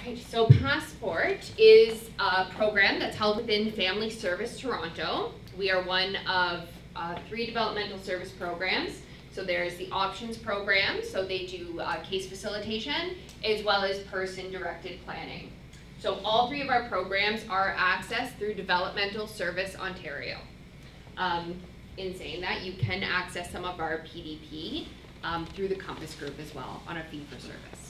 Right, so Passport is a program that's held within Family Service Toronto. We are one of 3 developmental service programs. So there's the options program, so they do case facilitation, as well as person-directed planning. So all 3 of our programs are accessed through Developmental Service Ontario. In saying that, you can access some of our PDP through the Compass Group as well on a fee-for-service.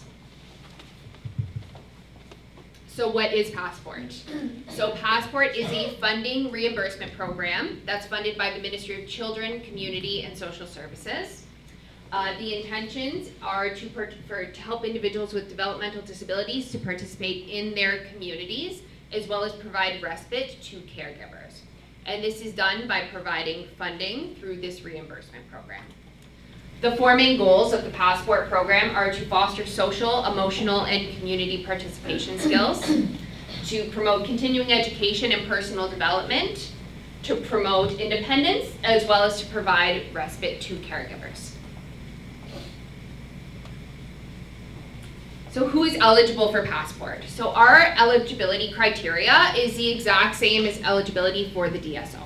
So what is Passport? So Passport is a funding reimbursement program that's funded by the Ministry of Children, Community and Social Services. The intentions are to help individuals with developmental disabilities to participate in their communities, as well as provide respite to caregivers. And this is done by providing funding through this reimbursement program. The 4 main goals of the Passport program are to foster social, emotional, and community participation skills, to promote continuing education and personal development, to promote independence, as well as to provide respite to caregivers. So who is eligible for Passport? So our eligibility criteria is the exact same as eligibility for the DSO.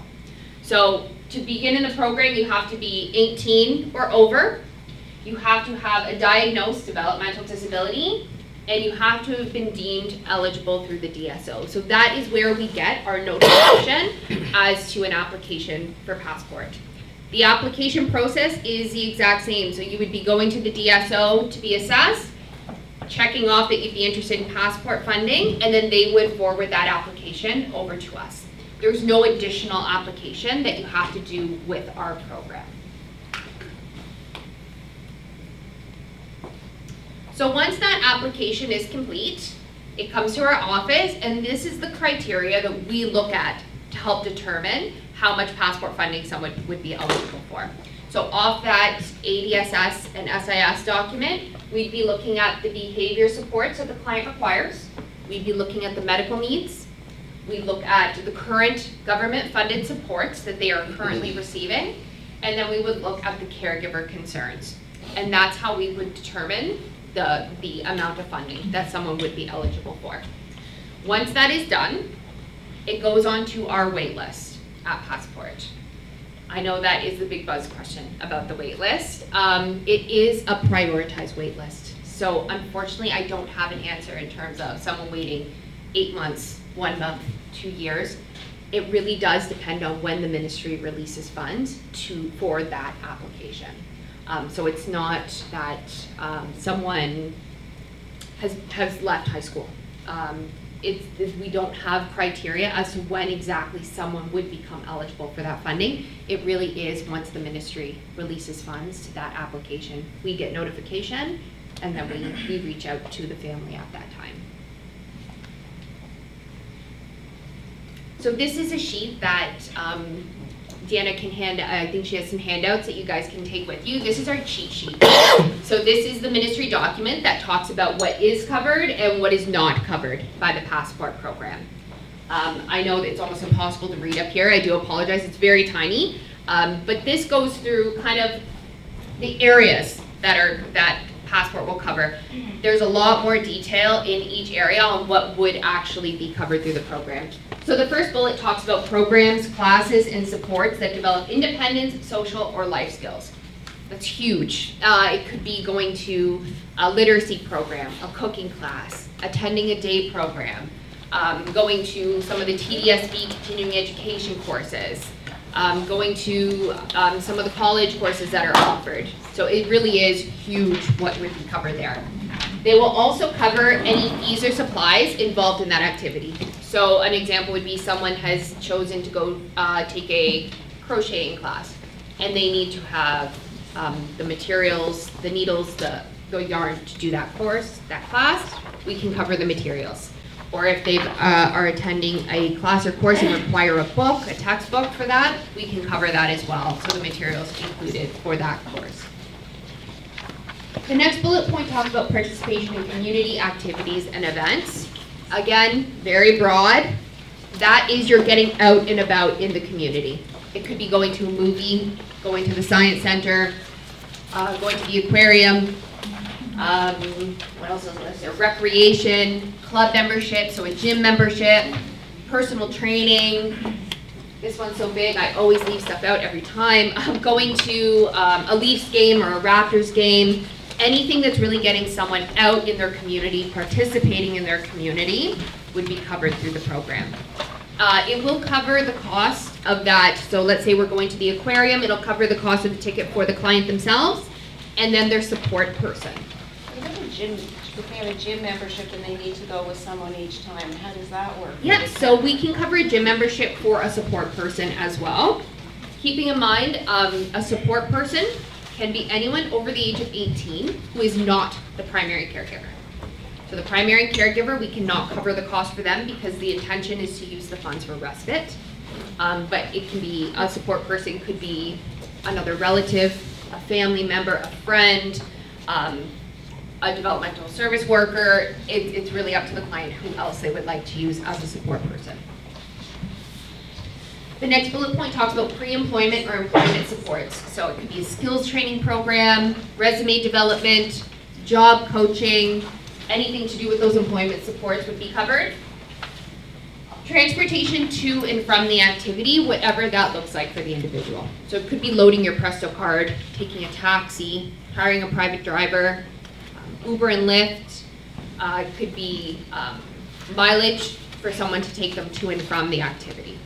So to begin in the program, you have to be 18 or over, you have to have a diagnosed developmental disability, and you have to have been deemed eligible through the DSO. So that is where we get our notification as to an application for Passport. The application process is the exact same. So you would be going to the DSO to be assessed, checking off that you'd be interested in Passport funding, and then they would forward that application over to us. There's no additional application that you have to do with our program. So once that application is complete, it comes to our office, and this is the criteria that we look at to help determine how much Passport funding someone would be eligible for. So off that ADSS and SIS document, we'd be looking at the behavior supports that the client requires. We'd be looking at the medical needs. We look at the current government-funded supports that they are currently receiving, and then we would look at the caregiver concerns. And that's how we would determine the amount of funding that someone would be eligible for. Once that is done, it goes on to our wait list at Passport. I know that is the big buzz question about the wait list. It is a prioritized wait list. So unfortunately, I don't have an answer in terms of someone waiting 8 months, 1 month, 2 years. It really does depend on when the ministry releases funds for that application. So it's not that someone has left high school. We don't have criteria as to when exactly someone would become eligible for that funding. It really is once the ministry releases funds to that application. We get notification, and then we reach out to the family at that time. So this is a sheet that Deanna can I think she has some handouts that you guys can take with you. This is our cheat sheet. So this is the ministry document that talks about what is covered and what is not covered by the Passport program. I know that it's almost impossible to read up here. I do apologize, it's very tiny. But this goes through kind of the areas that Passport will cover. There's a lot more detail in each area on what would actually be covered through the program. So the first bullet talks about programs, classes, and supports that develop independence, social, or life skills. That's huge. It could be going to a literacy program, a cooking class, attending a day program, going to some of the TDSB continuing education courses, going to some of the college courses that are offered. So it really is huge what would be covered there. They will also cover any fees or supplies involved in that activity. So an example would be someone has chosen to go take a crocheting class, and they need to have the materials, the needles, the yarn to do that course, that class. We can cover the materials. Or if they are attending a class or course and require a book, a textbook for that, we can cover that as well. So the materials included for that course. The next bullet point talks about participation in community activities and events. Again, very broad. That is you're getting out and about in the community. It could be going to a movie, going to the science center, going to the aquarium, What else is listed? Recreation, club membership, so a gym membership, personal training. This one's so big, I always leave stuff out every time. Going to a Leafs game or a Raptors game, anything that's really getting someone out in their community, participating in their community, would be covered through the program. It will cover the cost of that. So let's say we're going to the aquarium, it'll cover the cost of the ticket for the client themselves, and then their support person. If they have a gym membership and they need to go with someone each time, how does that work? Yeah, so we can cover a gym membership for a support person as well. Keeping in mind, a support person can be anyone over the age of 18 who is not the primary caregiver. So the primary caregiver, we cannot cover the cost for them because the intention is to use the funds for respite. But it can be, a support person could be another relative, a family member, a friend, a developmental service worker. It's really up to the client who else they would like to use as a support person. The next bullet point talks about pre-employment or employment supports. So it could be a skills training program, resume development, job coaching, anything to do with those employment supports would be covered. Transportation to and from the activity, whatever that looks like for the individual. So it could be loading your Presto card, taking a taxi, hiring a private driver, Uber and Lyft. It could be mileage for someone to take them to and from the activity.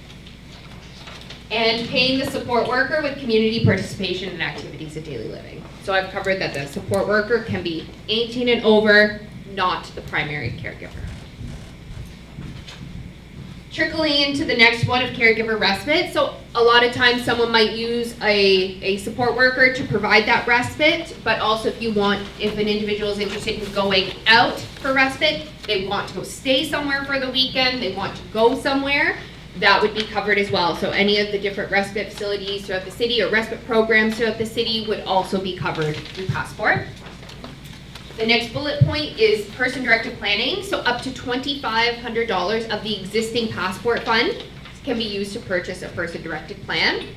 And paying the support worker with community participation in activities of daily living. So I've covered that the support worker can be 18 and over, not the primary caregiver. Trickling into the next one of caregiver respite. So a lot of times someone might use a support worker to provide that respite, but also if an individual is interested in going out for respite, they want to go stay somewhere for the weekend, they want to go somewhere, that would be covered as well. So any of the different respite facilities throughout the city or respite programs throughout the city would also be covered through Passport. The next bullet point is person-directed planning. So up to $2,500 of the existing Passport fund can be used to purchase a person-directed plan.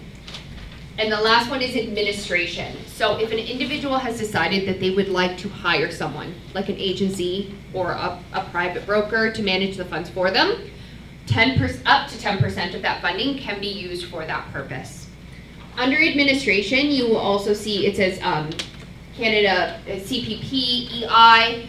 And the last one is administration. So if an individual has decided that they would like to hire someone, like an agency or a private broker to manage the funds for them, up to 10% of that funding can be used for that purpose. Under administration, you will also see it says Canada CPP, EI.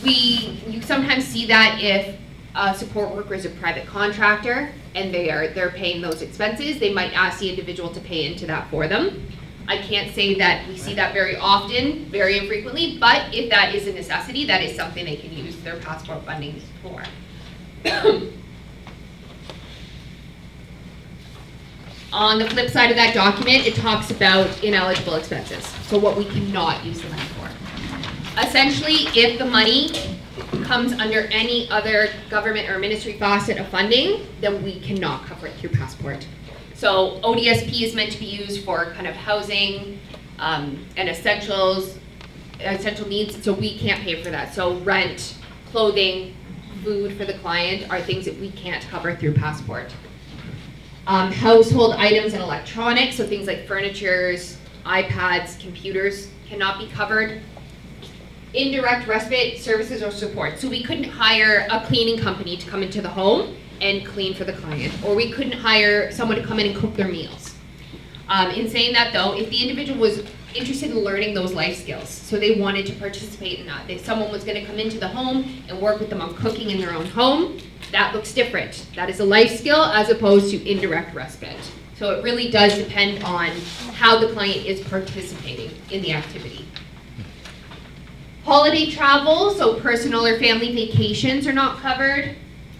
You sometimes see that if a support worker is a private contractor and they're paying those expenses, they might ask the individual to pay into that for them. I can't say that we see that very often, very infrequently, but if that is a necessity, that is something they can use their Passport funding for. On the flip side of that document, it talks about ineligible expenses, so what we cannot use the money for. Essentially, if the money comes under any other government or ministry facet of funding, then we cannot cover it through Passport. So Odsp is meant to be used for kind of housing and essential needs, so we can't pay for that. So rent, clothing, food for the client are things that we can't cover through Passport. Household items and electronics, so things like furnitures, iPads, computers cannot be covered. Indirect respite services or support. So we couldn't hire a cleaning company to come into the home and clean for the client, or we couldn't hire someone to come in and cook their meals. In saying that though, if the individual was interested in learning those life skills, so they wanted to participate in that, if someone was going to come into the home and work with them on cooking in their own home, that looks different. That is a life skill as opposed to indirect respite. So it really does depend on how the client is participating in the activity. Holiday travel, so personal or family vacations are not covered.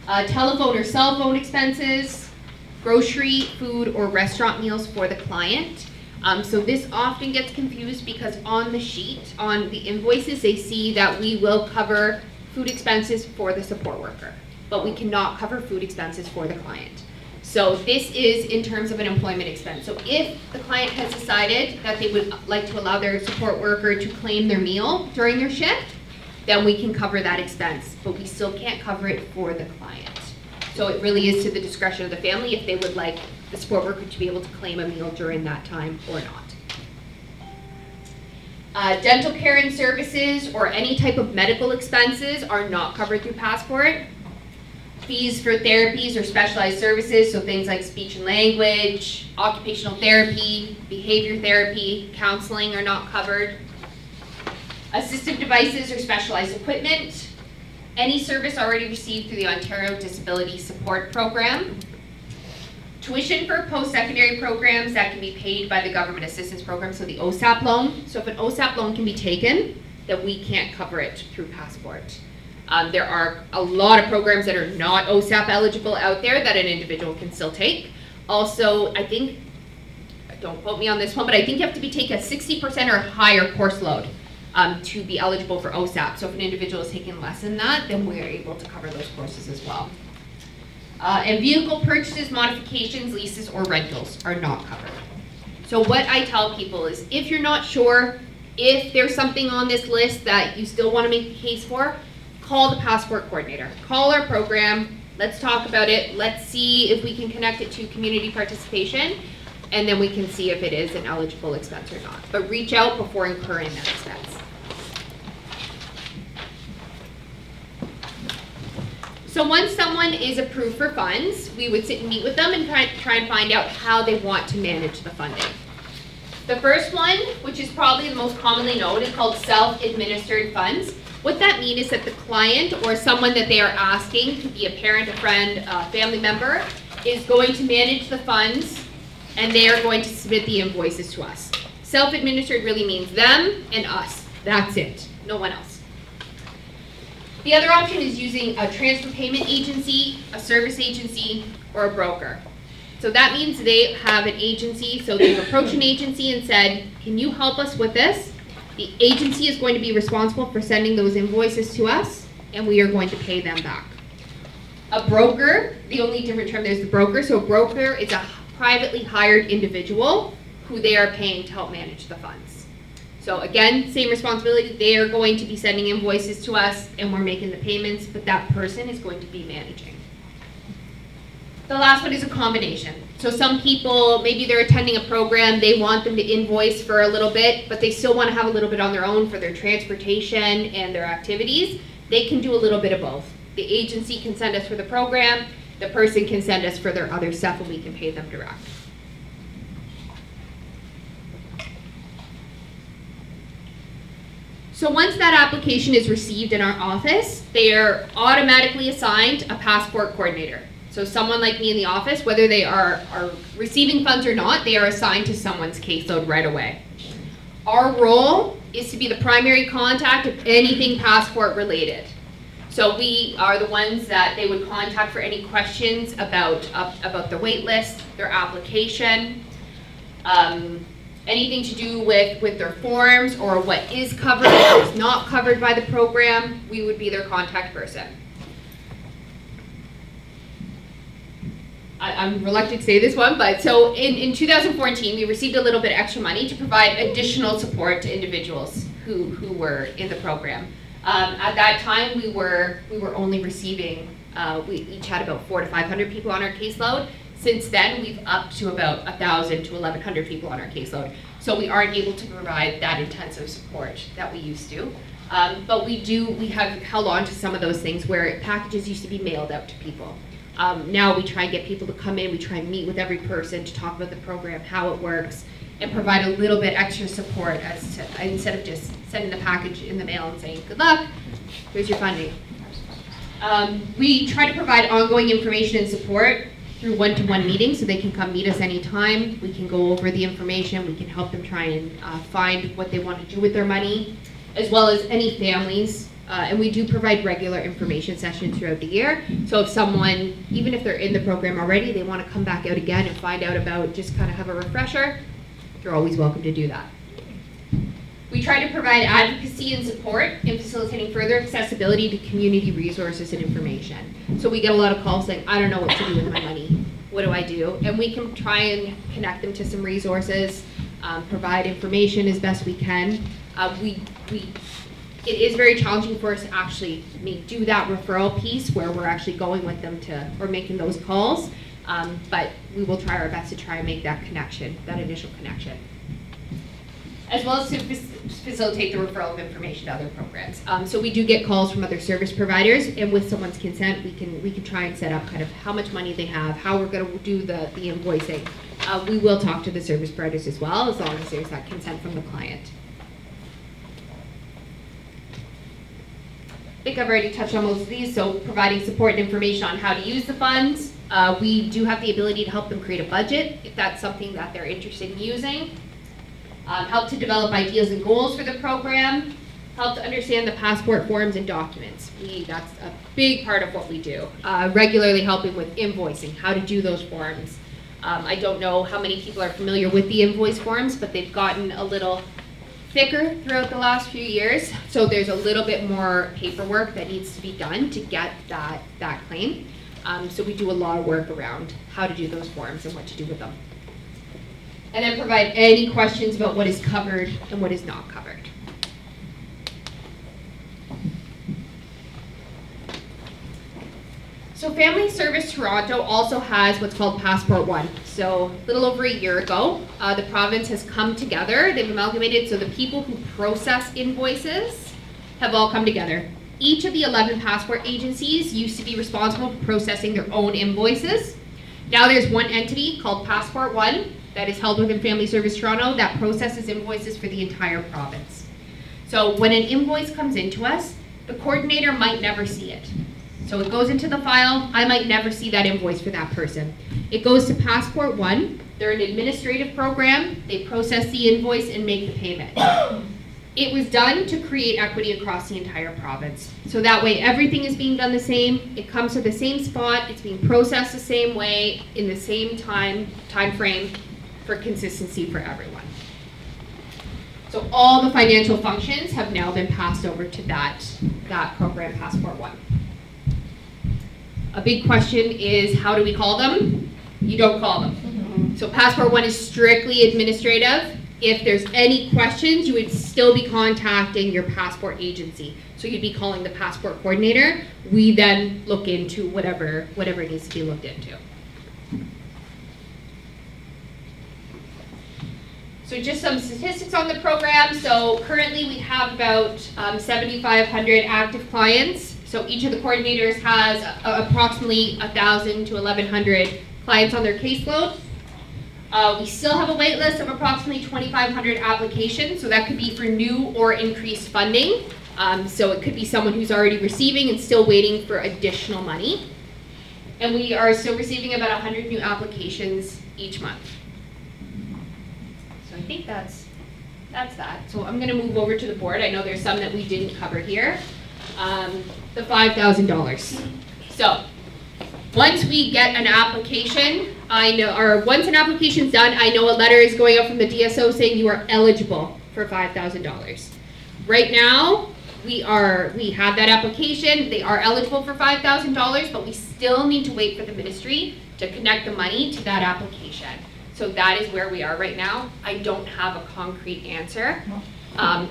Telephone or cell phone expenses, grocery, food, or restaurant meals for the client. So this often gets confused because on the sheet, on the invoices, they see that we will cover food expenses for the support worker, but we cannot cover food expenses for the client. So this is in terms of an employment expense. So if the client has decided that they would like to allow their support worker to claim their meal during their shift, then we can cover that expense, but we still can't cover it for the client. So it really is to the discretion of the family if they would like the support worker to be able to claim a meal during that time or not. Dental care and services or any type of medical expenses are not covered through Passport. Fees for therapies or specialized services, so things like speech and language, occupational therapy, behavior therapy, counseling are not covered. Assistive devices or specialized equipment. Any service already received through the Ontario Disability Support Program. Tuition for post-secondary programs that can be paid by the Government Assistance Program, so the Osap Loan. So if an Osap loan can be taken, then we can't cover it through Passport. There are a lot of programs that are not OSAP eligible out there that an individual can still take. Also, I think, don't quote me on this one, but I think you have to be taking a 60% or higher course load to be eligible for OSAP. So if an individual is taking less than that, then we are able to cover those courses as well. And vehicle purchases, modifications, leases, or rentals are not covered. So what I tell people is, if you're not sure if there's something on this list that you still want to make a case for, call the Passport coordinator. Call our program. Let's talk about it. Let's see if we can connect it to community participation, and then we can see if it is an eligible expense or not. But reach out before incurring that expense. So once someone is approved for funds, we would sit and meet with them and try and find out how they want to manage the funding. The first one, which is probably the most commonly known, is called Self-Administered Funds. What that means is that the client or someone that they are asking, could be a parent, a friend, a family member, is going to manage the funds, and they are going to submit the invoices to us. Self-administered really means them and us. That's it. No one else. The other option is using a transfer payment agency, a service agency, or a broker. So that means they have an agency, so they've approached an agency and said, can you help us with this? The agency is going to be responsible for sending those invoices to us, and we are going to pay them back. A broker, the only different term there is the broker. So a broker is a privately hired individual who they are paying to help manage the funds. So again, same responsibility. They are going to be sending invoices to us, and we're making the payments, but that person is going to be managing. The last one is a combination. So some people, maybe they're attending a program, they want them to invoice for a little bit, but they still want to have a little bit on their own for their transportation and their activities. They can do a little bit of both. The agency can send us for the program, the person can send us for their other stuff, and we can pay them direct. So once that application is received in our office, they are automatically assigned a Passport coordinator. So someone like me in the office, whether they are receiving funds or not, they are assigned to someone's caseload right away. Our role is to be the primary contact of anything Passport related. So we are the ones that they would contact for any questions about their wait list, their application, anything to do with their forms or what is covered or is not covered by the program. We would be their contact person. I'm reluctant to say this one, but so in 2014, we received a little bit extra money to provide additional support to individuals who were in the program. At that time, we were only receiving, we each had about 400 to 500 people on our caseload. Since then, we've upped to about 1,000 to 1,100 people on our caseload. So we aren't able to provide that intensive support that we used to. But we have held on to some of those things where packages used to be mailed out to people. Now we try and get people to come in, we try and meet with every person to talk about the program, how it works, and provide a little bit extra support as to, instead of just sending the package in the mail and saying, good luck, here's your funding. We try to provide ongoing information and support through one-to-one meetings, so they can come meet us anytime. We can go over the information, we can help them try and find what they want to do with their money, as well as any families. And we do provide regular information sessions throughout the year. So if someone, even if they're in the program already, they want to come back out again and find out about, just kind of have a refresher, you're always welcome to do that. We try to provide advocacy and support in facilitating further accessibility to community resources and information. So we get a lot of calls saying, I don't know what to do with my money. What do I do? And we can try and connect them to some resources, provide information as best we can. It is very challenging for us to actually do that referral piece where we're actually going with them or making those calls, but we will try our best to try and make that connection, that initial connection. as well as to facilitate the referral of information to other programs. So we do get calls from other service providers, and with someone's consent, we can try and set up kind of how much money they have, how we're going to do the invoicing. We will talk to the service providers as well, as long as there's that consent from the client. I think I've already touched on most of these, so providing support and information on how to use the funds. We do have the ability to help them create a budget, if that's something that they're interested in using. Help to develop ideas and goals for the program. Help to understand the passport forms and documents. That's a big part of what we do. Regularly helping with invoicing, how to do those forms. I don't know how many people are familiar with the invoice forms, but they've gotten a little thicker throughout the last few years, so there's a little bit more paperwork that needs to be done to get that claim. So we do a lot of work around how to do those forms and what to do with them. And then provide any questions about what is covered and what is not covered. So Family Service Toronto also has what's called Passport One. So a little over a year ago, the province has come together. They've amalgamated, so the people who process invoices have all come together. Each of the 11 passport agencies used to be responsible for processing their own invoices. Now there's one entity called Passport One that is held within Family Service Toronto that processes invoices for the entire province. So when an invoice comes into us, the coordinator might never see it. So it goes into the file, I might never see that invoice for that person. It goes to Passport One, they're an administrative program, they process the invoice and make the payment. It was done to create equity across the entire province. So that way everything is being done the same, it comes to the same spot, it's being processed the same way, in the same time frame for consistency for everyone. So all the financial functions have now been passed over to that program, Passport One. A big question is, how do we call them? You don't call them. Mm-hmm. So Passport One is strictly administrative. If there's any questions, you would still be contacting your passport agency. So you'd be calling the passport coordinator. We then look into whatever needs to be looked into. So just some statistics on the program. So currently we have about 7,500 active clients. So each of the coordinators has approximately 1,000 to 1,100 clients on their caseload. We still have a wait list of approximately 2,500 applications, so that could be for new or increased funding. So it could be someone who's already receiving and still waiting for additional money. And we are still receiving about 100 new applications each month. So I think that's that. So I'm going to move over to the board. I know there's some that we didn't cover here. The $5,000. So once we get an application, once an application's done, I know a letter is going up from the DSO saying you are eligible for $5,000. Right now, we have that application. They are eligible for $5,000, but we still need to wait for the ministry to connect the money to that application. So that is where we are right now. I don't have a concrete answer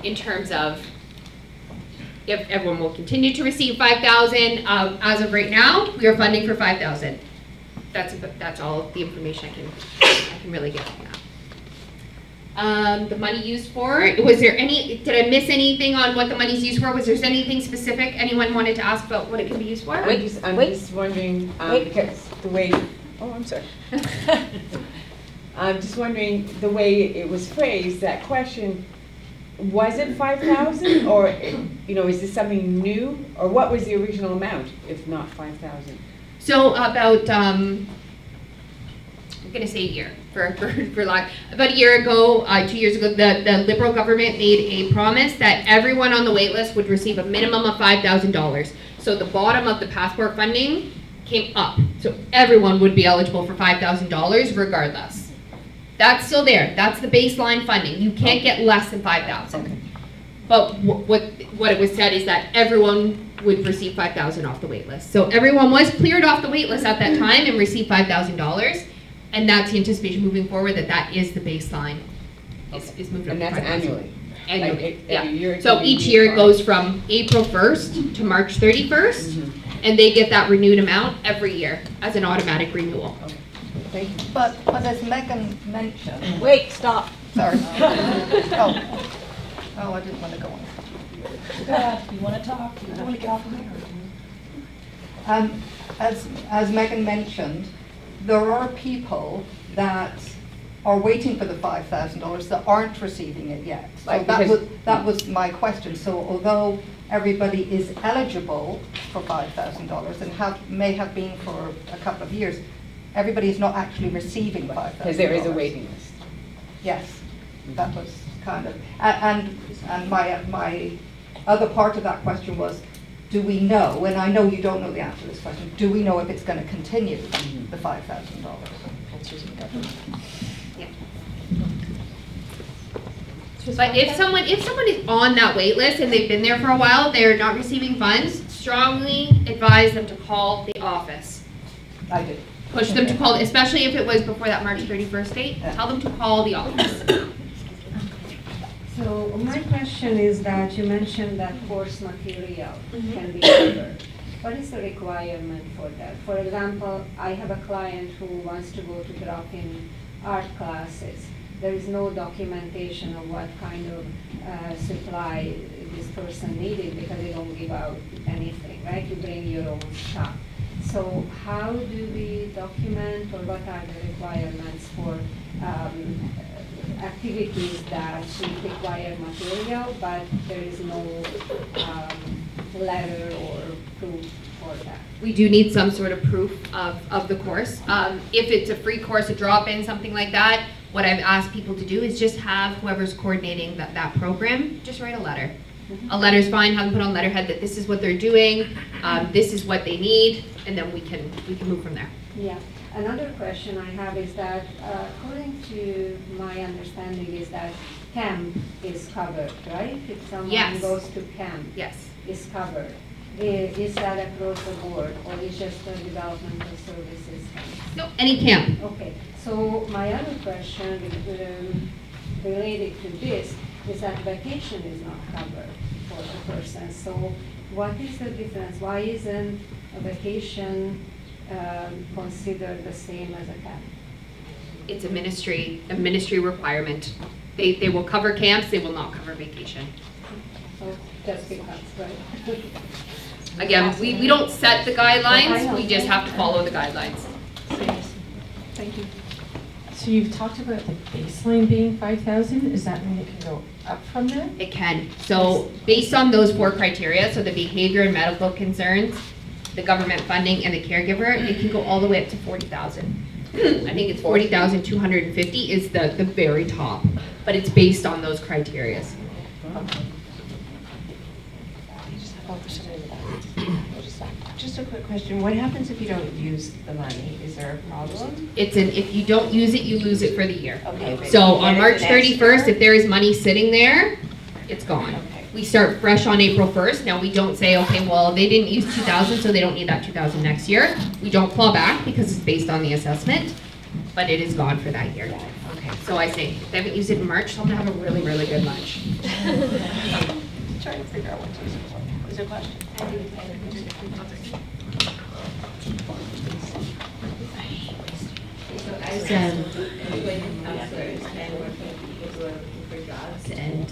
in terms of if everyone will continue to receive $5,000. As of right now, we are funding for $5,000. That's all the information I can really get on that. The money used for, did I miss anything on what the money's used for? Was there anything specific anyone wanted to ask about what it can be used for? I'm just wondering, because the way, I'm sorry. I'm just wondering the way it was phrased, that question, was it 5,000 or, is this something new? Or what was the original amount, if not 5,000? So about, I'm gonna say a year, for like, about a year ago, 2 years ago, the Liberal government made a promise that everyone on the wait list would receive a minimum of $5,000. So the bottom of the passport funding came up. So everyone would be eligible for $5,000 regardless. That's still there. That's the baseline funding. You can't get less than $5,000. Okay. But what it was said is that everyone would receive $5,000 off the wait list. So everyone was cleared off the wait list at that time and received $5,000, and that's the anticipation moving forward that is the baseline. Is moving and that's annually. Annually, like every year. So each year it goes from April 1st to March 31st, and they get that renewed amount every year as an automatic renewal. Okay. Thank you. But as Megan mentioned, Wait, stop. Sorry. Oh, I didn't want to go on. You want to talk? You want to get off of there? As Megan mentioned, there are people that are waiting for the $5,000 that aren't receiving it yet. So Like, that was my question. So although everybody is eligible for $5,000 and may have been for a couple of years, everybody is not actually receiving $5,000. Because there is a waiting list. Yes, that was kind of, and my other part of that question was, do we know, and I know you don't know the answer to this question, do we know if it's going to continue the $5,000? Yeah. But if someone is on that wait list and they've been there for a while, they're not receiving funds, strongly advise them to call the office. I did. Push them to call, especially if it was before that March 31st date, tell them to call the office. So my question is that you mentioned that course material can be covered. What is the requirement for that? For example, I have a client who wants to go to drop-in art classes. There is no documentation of what kind of supply this person needed because they don't give out anything, right? You bring your own stuff. So how do we document, or what are the requirements for activities that require material, but there is no letter or proof for that? We do need some sort of proof of the course. If it's a free course, a drop-in, something like that, what I've asked people to do is just have whoever's coordinating that program, just write a letter. A letter's fine, have them put on letterhead that this is what they're doing, this is what they need, and then we can move from there. Yeah. Another question I have is that, according to my understanding, is that camp is covered, right? If someone goes to camp, is covered. Is that across the board, or is just the developmental services? No, any camp. Okay. So my other question related to this is that vacation is not covered for the person. So what is the difference? Why isn't a vacation considered the same as a camp? It's a ministry requirement. They will cover camps, they will not cover vacation. So just because, right? Again, we don't set the guidelines, we just have to follow the guidelines. Thank you. So you've talked about the baseline being 5,000. Does that mean it can go up from there? It can. So based on those 4 criteria, so the behavior and medical concerns, the government funding, and the caregiver, it can go all the way up to 40,000. I think it's 40,250 is the very top, but it's based on those criteria. Just a quick question. What happens if you don't use the money? Is there a problem? If you don't use it, you lose it for the year. Okay. So on March 31st, if there is money sitting there, it's gone. Okay. We start fresh on April 1st. Now we don't say, okay, well, they didn't use 2,000, so they don't need that 2,000 next year. We don't claw back because it's based on the assessment, but it is gone for that year. Okay. So I say, if they haven't used it in March, I'm gonna have a really, really good lunch. Trying to figure out what to use it for. Is there a question? So as employment counselors and working with people who are looking for jobs and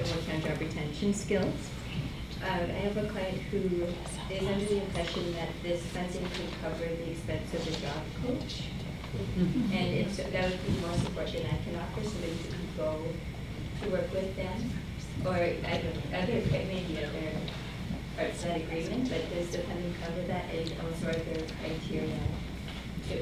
working on job retention skills, I have a client who is under the impression that this funding could cover the expense of a job coach. And that would be more support than I can offer, somebody who can go to work with them. Or maybe other parts of that agreement, but does the funding cover that, and also are there criteria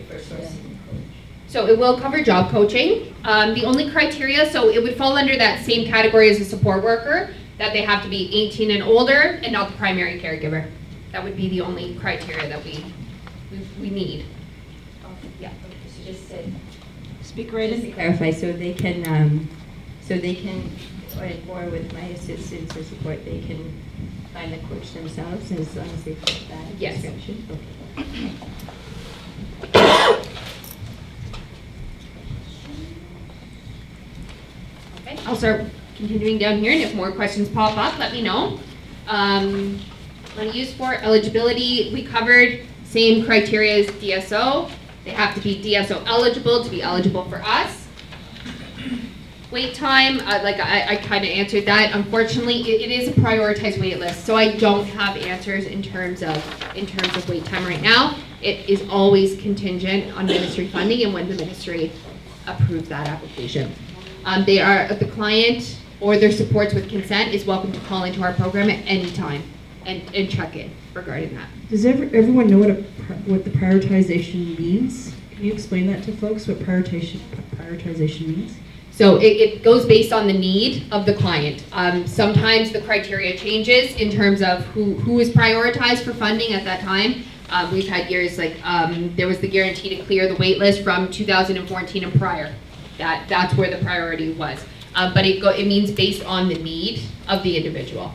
for sourcing a coach? So it will cover job coaching. The only criteria, so it would fall under that same category as a support worker, that they have to be 18 and older and not the primary caregiver. That would be the only criteria that we need. Yeah. So just to Speak right in. clarify, so they can, or with my assistance or support, they can find the coach themselves as long as they fit that description? Okay. Okay, I'll start continuing down here, and if more questions pop up, let me know. Money used for eligibility, we covered same criteria as DSO. They have to be DSO eligible to be eligible for us. Wait time, like I kind of answered that. Unfortunately, it is a prioritized wait list, so I don't have answers in terms of wait time right now. It is always contingent on ministry funding and when the ministry approves that application. The client or their supports with consent is welcome to call into our program at any time and check in regarding that. Does everyone know what the prioritization means? Can you explain that to folks, what prioritization means? So it goes based on the need of the client. Sometimes the criteria changes in terms of who is prioritized for funding at that time. We've had years like there was the guarantee to clear the wait list from 2014 and prior. That's where the priority was. But it means based on the need of the individual.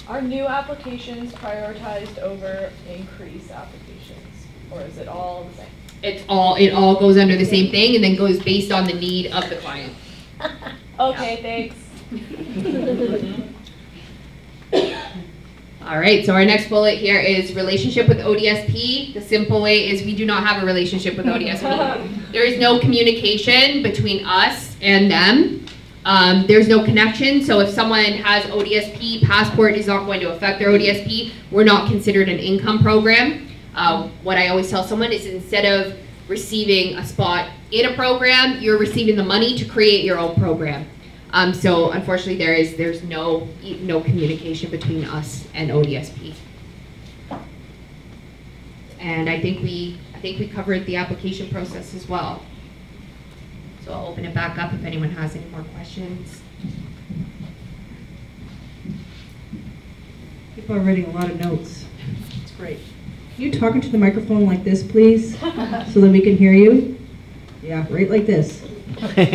Are new applications prioritized over increased applications, or is it all the same? It all goes under the same thing and then goes based on the need of the client. Okay, thanks. All right, so our next bullet here is relationship with ODSP. The simple way is we do not have a relationship with ODSP. There is no communication between us and them. There's no connection, so if someone has ODSP, Passport is not going to affect their ODSP. We're not considered an income program. What I always tell someone is instead of receiving a spot in a program, you're receiving the money to create your own program. So unfortunately, there's no communication between us and ODSP. And I think we covered the application process as well. So I'll open it back up if anyone has any more questions. People are writing a lot of notes. It's great. Can you talk into the microphone like this, please, so that we can hear you? Yeah, right like this. Like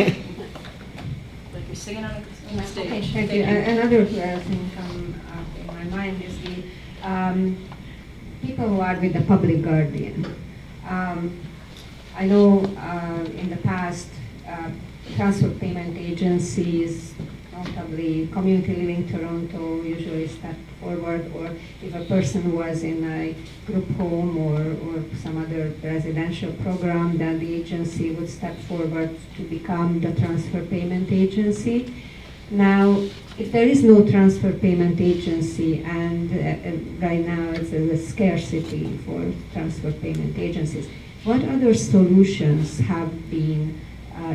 you're singing on the stage. Okay, thank you. Another thing come up in my mind is the people who are with the public guardian. I know in the past, transfer payment agencies, notably Community Living Toronto, usually step forward, or if a person was in a group home or some other residential program, then the agency would step forward to become the transfer payment agency. Now, if there is no transfer payment agency, and right now it's a scarcity for transfer payment agencies, what other solutions have been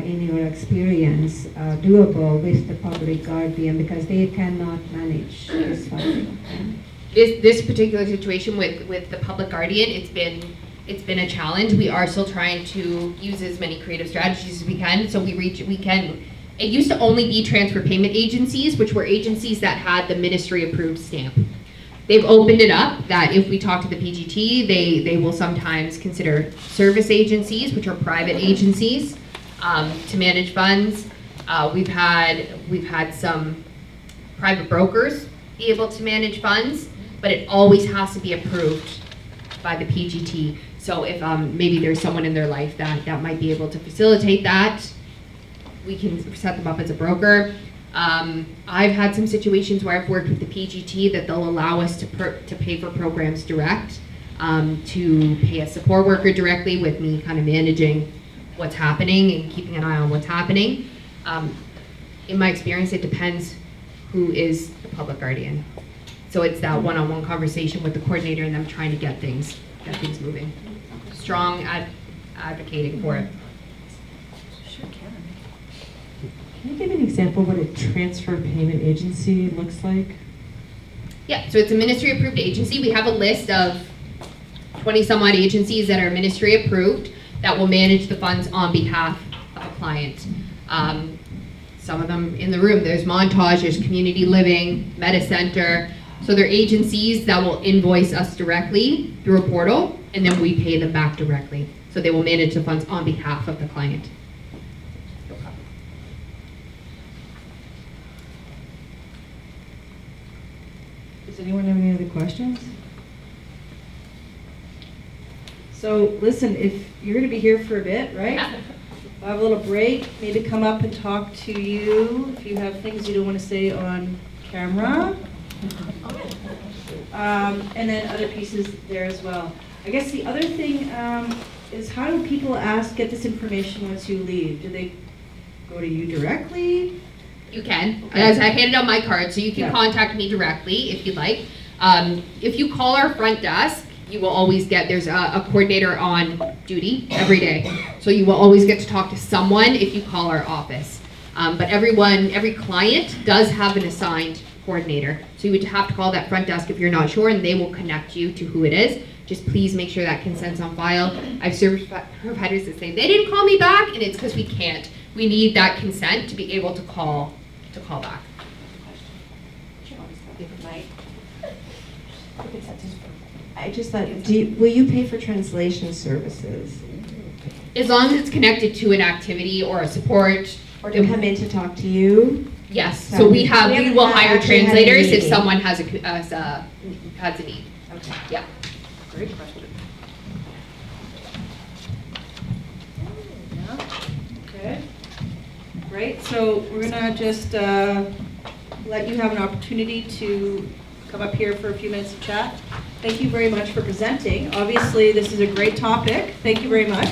in your experience, doable with the public guardian, because they cannot manage this funding? This particular situation with the public guardian, it's been a challenge. We are still trying to use as many creative strategies as we can. So it used to only be transfer payment agencies, which were agencies that had the ministry approved stamp. They've opened it up that if we talk to the PGT, they will sometimes consider service agencies, which are private agencies, to manage funds. We've had some private brokers be able to manage funds, but it always has to be approved by the PGT. So if maybe there's someone in their life that might be able to facilitate that, we can set them up as a broker. I've had some situations where I've worked with the PGT that they'll allow us to pay for programs direct, to pay a support worker directly with me kind of managing what's happening and keeping an eye on what's happening. In my experience, it depends who is the public guardian. So it's that one-on-one conversation with the coordinator and them trying to get things moving. Strong advocating for it. Can you give an example of what a transfer payment agency looks like? Yeah, so it's a ministry approved agency. We have a list of 20 some odd agencies that are ministry approved that will manage the funds on behalf of a client. Some of them in the room, there's Montage, there's Community Living, Meta Center. So they're agencies that will invoice us directly through a portal, and then we pay them back directly. So they will manage the funds on behalf of the client. Does anyone have any other questions? So listen, if you're going to be here for a bit, right? We'll have a little break, maybe come up and talk to you if you have things you don't want to say on camera. And then other pieces there as well. I guess the other thing is, how do people get this information once you leave? Do they go to you directly? You can, Okay. as I handed out my card, so you can Yeah. contact me directly if you'd like. If you call our front desk, you will always get, there's a coordinator on duty every day. So you will always get to talk to someone if you call our office. But every client does have an assigned coordinator. So you would have to call that front desk if you're not sure, and they will connect you to who it is. Just please make sure that consent's on file. I've service providers that say, they didn't call me back, and it's because we can't. We need that consent to be able to call back. I just thought, will you pay for translation services? As long as it's connected to an activity or a support. Or to come in to talk to you? Yes, so we haven't will hire actually had a translators if meeting. someone has a need. Okay. Yeah. Great question. Okay. Great, so we're gonna just let you have an opportunity to come up here for a few minutes of chat. Thank you very much for presenting. Obviously, this is a great topic. Thank you very much.